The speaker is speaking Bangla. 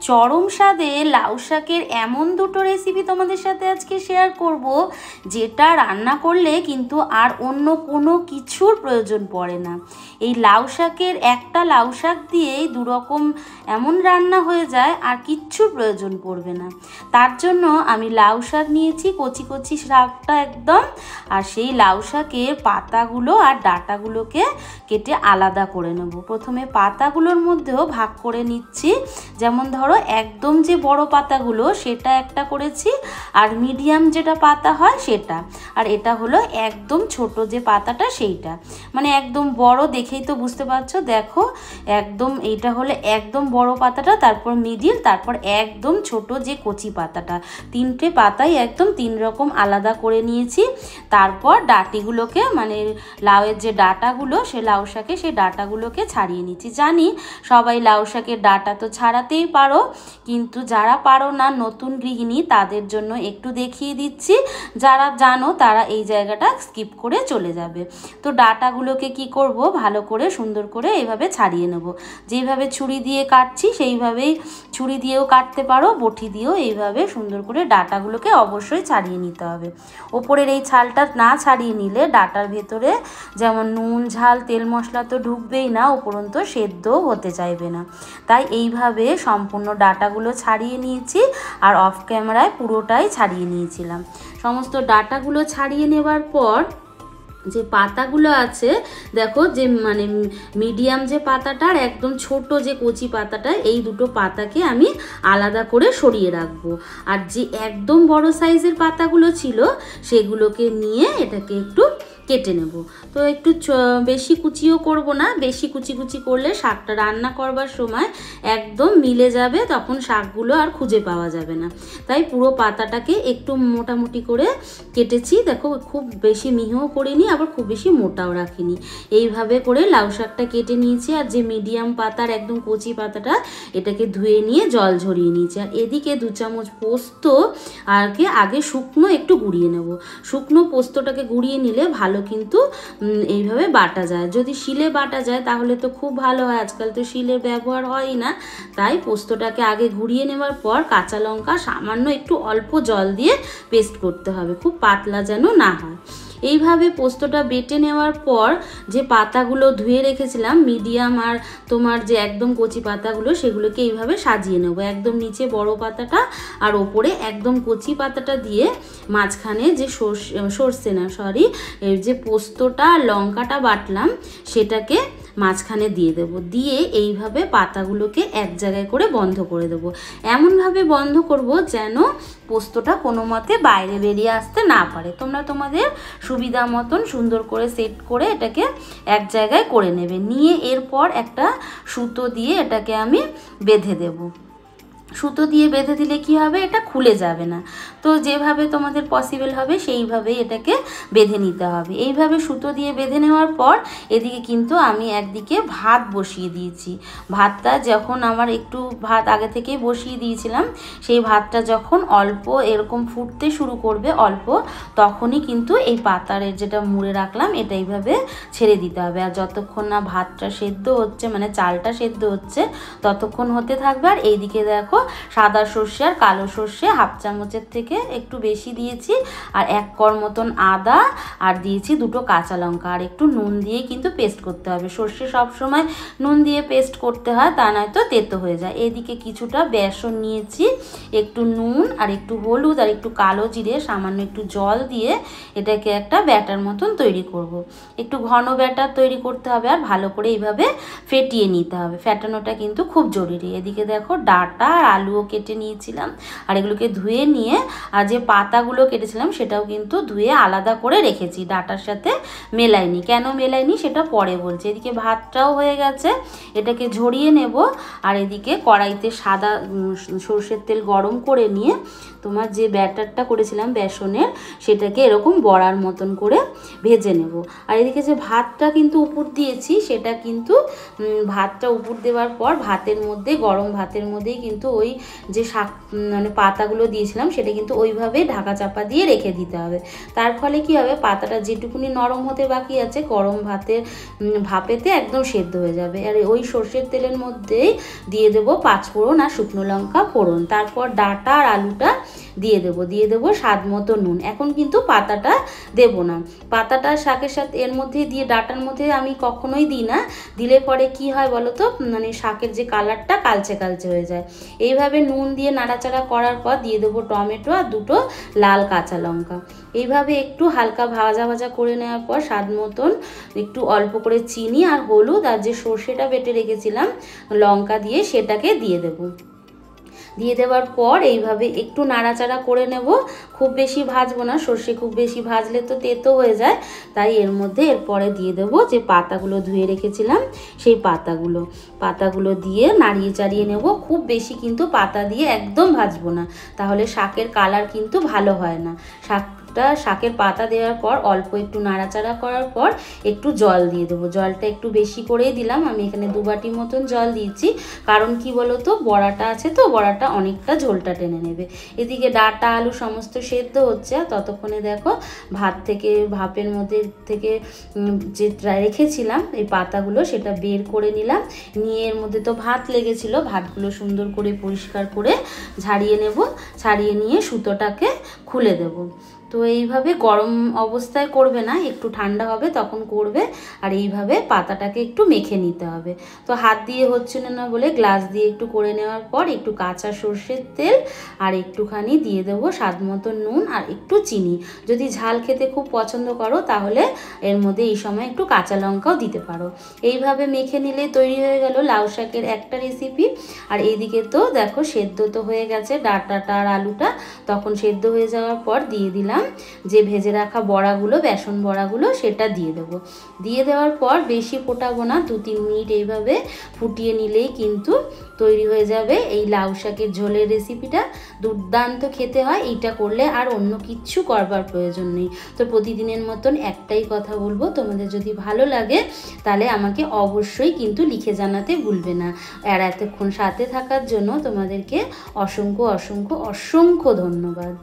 চরম স্বাদে লাউ শাকের এমন দুটো রেসিপি তোমাদের সাথে আজকে শেয়ার করব, যেটা রান্না করলে কিন্তু আর অন্য কোনো কিছুর প্রয়োজন পড়ে না। এই লাউ শাকের একটা লাউ শাক দিয়েই দুরকম এমন রান্না হয়ে যায়, আর কিচ্ছুর প্রয়োজন পড়বে না। তার জন্য আমি লাউ শাক নিয়েছি, কচি কচি শাকটা একদম, আর সেই লাউ শাকের পাতাগুলো আর ডাঁটাগুলোকে কেটে আলাদা করে নেব। প্রথমে পাতাগুলোর মধ্যেও ভাগ করে নিচ্ছি, যেমন ধরো একদম যে বড় পাতাগুলো সেটা একটা করেছি, আর মিডিয়াম যেটা পাতা হয় সেটা, আর এটা হলো একদম ছোট যে পাতাটা সেইটা। মানে একদম বড় দেখেই তো বুঝতে পারছো, দেখো একদম এইটা হলো একদম বড় পাতাটা, তারপর মিডিল, তারপর একদম ছোট যে কচি পাতাটা। তিনটে পাতাই একদম তিন রকম আলাদা করে নিয়েছি। তারপর ডাঁটিগুলোকে, মানে লাউয়ের যে ডাঁটাগুলো, সে লাউ শাকে সেই ডাঁটাগুলোকে ছাড়িয়ে নিচ্ছি। জানি সবাই লাউ শাকের ডাঁটা তো ছাড়াতেই পারো, কিন্তু যারা পারো না, নতুন গৃহিণী, তাদের জন্য একটু দেখিয়ে দিচ্ছি। যারা জানো তারা এই জায়গাটা স্কিপ করে চলে যাবে। তো ডাঁটাগুলোকে কি করব, ভালো করে সুন্দর করে এইভাবে ছাড়িয়ে নেব। যেইভাবে ছুরি দিয়ে কাটছি সেইভাবেই ছুরি দিয়েও কাটতে পারো, বটি দিয়েও এইভাবে সুন্দর করে ডাঁটাগুলোকে অবশ্যই ছাড়িয়ে নিতে হবে। ওপরের এই ছালটা না ছাড়িয়ে নিলে ডাঁটার ভেতরে যেমন নুন ঝাল তেল মশলা তো ঢুকবেই না, উপরন্ত সেদ্ধও হতে চাইবে না। তাই এইভাবে সম্পূর্ণ ডাঁটাগুলো ছাড়িয়ে নিয়েছি, আর অফ ক্যামেরায় পুরোটাই ছাড়িয়ে নিয়েছিলাম। সমস্ত ডাঁটাগুলো ছাড়িয়ে নেবার পর যে পাতাগুলো আছে, দেখো যে মানে মিডিয়াম যে পাতাটা আর একদম ছোট যে কচি পাতাটা, এই দুটো পাতাকে আমি আলাদা করে সরিয়ে রাখবো। আর যে একদম বড় সাইজের পাতাগুলো ছিল সেগুলোকে নিয়ে এটাকে একটু কেটে নেব। তো একটু বেশি কুচিও করব না, বেশি কুচি কুচি করলে শাকটা রান্না করবার সময় একদম মিলে যাবে, তখন শাকগুলো আর খুঁজে পাওয়া যাবে না। তাই পুরো পাতাটাকে একটু মোটামুটি করে কেটেছি। দেখো খুব বেশি মিহিও করিনি, আবার খুব বেশি মোটাও রাখিনি। এইভাবে করে লাউ শাকটা কেটে নিয়েছি। আর যে মিডিয়াম পাতার একদম কচি পাতাটা, এটাকে ধুয়ে নিয়ে জল ঝরিয়ে নিয়েছি। আর এদিকে 2 চামচ পোস্ত আর আগে শুকনো একটু গুঁড়িয়ে নেব। শুকনো পোস্তটাকে গুঁড়িয়ে নিলে ভালো কিন্তু এইভাবে বাটা যায়। যদি শিলে বাটা যায় তাহলে তো খুব ভালো হয়, আজকাল তো শিলের ব্যবহার হয় না। তাই পোস্তটাকে আগে ঘুরিয়ে নেওয়ার পর কাঁচা লঙ্কা সামান্য একটু অল্প জল দিয়ে পেস্ট করতে হবে, খুব পাতলা যেন না হয়। এইভাবে পোস্তটা বেটে নেওয়ার পর যে পাতাগুলো ধুয়ে রেখেছিলাম মিডিয়াম আর তোমার যে একদম কচি পাতাগুলো, সেগুলোকে এইভাবে সাজিয়ে নেব। একদম নিচে বড় পাতাটা আর ওপরে একদম কচি পাতাটা দিয়ে মাঝখানে যে যে পোস্তটা আর লঙ্কাটা বাটলাম সেটাকে মাঝখানে দিয়ে দেব। দিয়ে এইভাবে পাতাগুলোকে এক জায়গায় করে বন্ধ করে দেব। এমনভাবে বন্ধ করব যেন পোস্তটা কোনো মতে বাইরে বেরিয়ে আসতে না পারে। তোমরা তোমাদের সুবিধা মতন সুন্দর করে সেট করে এটাকে এক জায়গায় করে নেবে। নিয়ে এরপর একটা সুতো দিয়ে এটাকে আমি বেঁধে দেব। সুতো দিয়ে বেঁধে দিলে কি হবে, এটা খুলে যাবে না। তো যেভাবে তোমাদের পসিবল হবে সেইভাবেই এটাকে বেঁধে নিতে হবে। এইভাবে সুতো দিয়ে বেঁধে নেওয়ার পর এদিকে কিন্তু আমি একদিকে ভাত বসিয়ে দিয়েছি। ভাতটা যখন আমার একটু ভাত আগে থেকেই বসিয়ে দিয়েছিলাম, সেই ভাতটা যখন অল্প এরকম ফুটতে শুরু করবে অল্প, তখনই কিন্তু এই পাতারের যেটা মুড়ে রাখলাম এটা এইভাবে ছেড়ে দিতে হবে। আর যতক্ষণ না ভাতটা সেদ্ধ হচ্ছে, মানে চালটা সেদ্ধ হচ্ছে, ততক্ষণ হতে থাকবে। আর এইদিকে দেখো সাদা সর্ষে আর কালো সর্ষে 1/2 চামচের থেকে একটু বেশি দিয়েছি, আর 1 কোয়া মতন আদা, আর দিয়েছি 2টো কাঁচা লঙ্কা, আর একটু নুন দিয়ে কিন্তু পেস্ট করতে হবে। সর্ষে সবসময় নুন দিয়ে পেস্ট করতে হয়, তা নয়তো তেতো হয়ে যায়। এদিকে কিছুটা বেসন নিয়েছি, একটু নুন আর একটু হলুদ আর একটু কালো জিরে, সামান্য একটু জল দিয়ে এটাকে একটা ব্যাটার মতন তৈরি করব। একটু ঘন ব্যাটার তৈরি করতে হবে, আর ভালো করে এইভাবে ফেটিয়ে নিতে হবে। ফেটানোটা কিন্তু খুব জরুরি। এদিকে দেখো ডাঁটা আর আলুও কেটে নিয়েছিলাম, আর এগুলোকে ধুয়ে নিয়ে, আর যে পাতাগুলো কেটেছিলাম সেটাও কিন্তু ধুয়ে আলাদা করে রেখেছি, ডাঁটার সাথে মেলাইনি। কেন মেলাইনি সেটা পরে বলছি। এদিকে ভাতটাও হয়ে গেছে, এটাকে ঝরিয়ে নেব। আর এদিকে কড়াইতে সাদা সরষের তেল গরম করে নিয়ে তোমার যে ব্যাটারটা করেছিলাম বেসনের, সেটাকে এরকম বড়ার মতন করে ভেজে নেব। আর এদিকে যে ভাতটা কিন্তু উপর দিয়েছি, সেটা কিন্তু ভাতটা উপর দেওয়ার পর ভাতের মধ্যে, গরম ভাতের মধ্যেই কিন্তু ওই ওই যে শাক মানে পাতাগুলো দিয়েছিলাম সেটা কিন্তু ওইভাবে ঢাকা চাপা দিয়ে রেখে দিতে হবে। তার ফলে কি হবে, পাতাটা যেটুকুনি নরম হতে বাকি আছে গরম ভাপেতে একদম সেদ্ধ হয়ে যাবে। আর ওই সর্ষের তেলের মধ্যেই দিয়ে দেবো 5 ফোড়ন আর শুকনো লঙ্কা ফোড়ন। তারপর ডাঁটা আর আলুটা দিয়ে দেবো স্বাদ মতো নুন। এখন কিন্তু পাতাটা দেবো না, পাতাটা শাকের সাথে এর মধ্যে দিয়ে ডাঁটার মধ্যে আমি কখনোই দিই না। দিলে পরে কি হয় বলো তো, মানে শাকের যে কালারটা কালচে কালচে হয়ে যায়। এইভাবে নুন দিয়ে নাড়াচাড়া করার পর দিয়ে দেবো টমেটো আর 2টো লাল কাঁচা লঙ্কা। এইভাবে একটু হালকা ভাজা ভাজা করে নেওয়ার পর স্বাদ মতন একটু অল্প করে চিনি আর হলুদ আর যে সর্ষেটা বেটে রেখেছিলাম লঙ্কা দিয়ে সেটাকে দিয়ে দেবো। দিয়ে দেওয়ার পর এইভাবে একটু নাড়াচাড়া করে নেব। খুব বেশি ভাজবো না, সর্ষে খুব বেশি ভাজলে তো তেতো হয়ে যায়। তাই এর মধ্যে এরপরে দিয়ে দেবো যে পাতাগুলো ধুয়ে রেখেছিলাম সেই পাতাগুলো দিয়ে নাড়িয়ে চাড়িয়ে নেব। খুব বেশি কিন্তু পাতা দিয়ে একদম ভাজবো না, তাহলে শাকের কালার কিন্তু ভালো হয় না। শাকের পাতা দেওয়ার পর অল্প একটু নাড়াচাড়া করার পর একটু জল দিয়ে দেবো। জলটা একটু বেশি করেই দিলাম, আমি এখানে 2 বাটি মতন জল দিয়েছি। কারণ কি বলো তো, বড়াটা আছে তো, বড়াটা অনেকটা ঝোলটা টেনে নেবে। এদিকে ডাঁটা আলু সমস্ত সেদ্ধ হচ্ছে, আর ততক্ষণে দেখো ভাপের মধ্যে থেকে যে রেখেছিলাম এই পাতাগুলো সেটা বের করে নিলাম। নিয়ে এর মধ্যে তো ভাত লেগেছিল, ভাতগুলো সুন্দর করে পরিষ্কার করে ছাড়িয়ে নিয়ে সুতোটাকে খুলে দেব। তো এইভাবে গরম অবস্থায় করবে না, একটু ঠান্ডা হবে তখন করবে। আর এইভাবে পাতাটাকে একটু মেখে নিতে হবে। তো হাত দিয়ে হচ্ছিল না বলে গ্লাস দিয়ে একটু করে নেওয়ার পর একটু কাঁচা সর্ষের তেল আর একটুখানি দিয়ে দেবো স্বাদ মতো নুন আর একটু চিনি। যদি ঝাল খেতে খুব পছন্দ করো তাহলে এর মধ্যে এই সময় একটু কাঁচা লঙ্কাও দিতে পারো। এইভাবে মেখে নিলে তৈরি হয়ে গেল লাউ শাকের একটা রেসিপি। আর এইদিকে তো দেখো সেদ্ধ তো হয়ে গেছে ডাঁটাটা আর আলুটা। তখন সেদ্ধ হয়ে যাওয়ার পর দিয়ে দিলাম যে ভেজে রাখা বড়াগুলো, বেসন বড়াগুলো, সেটা দিয়ে দেবো। দিয়ে দেওয়ার পর বেশি ফোটাবো না, 2-3 মিনিট এইভাবে ফুটিয়ে নিলেই কিন্তু তৈরি হয়ে যাবে এই লাউ শাকের ঝোলের রেসিপিটা। দুর্দান্ত খেতে হয়, এইটা করলে আর অন্য কিচ্ছু করবার প্রয়োজন নেই। তো প্রতিদিনের মতন একটাই কথা বলবো, তোমাদের যদি ভালো লাগে তাহলে আমাকে অবশ্যই কিন্তু লিখে জানাতে ভুলবে না। আর এতক্ষণ সাথে থাকার জন্য তোমাদেরকে অসংখ্য অসংখ্য অসংখ্য ধন্যবাদ।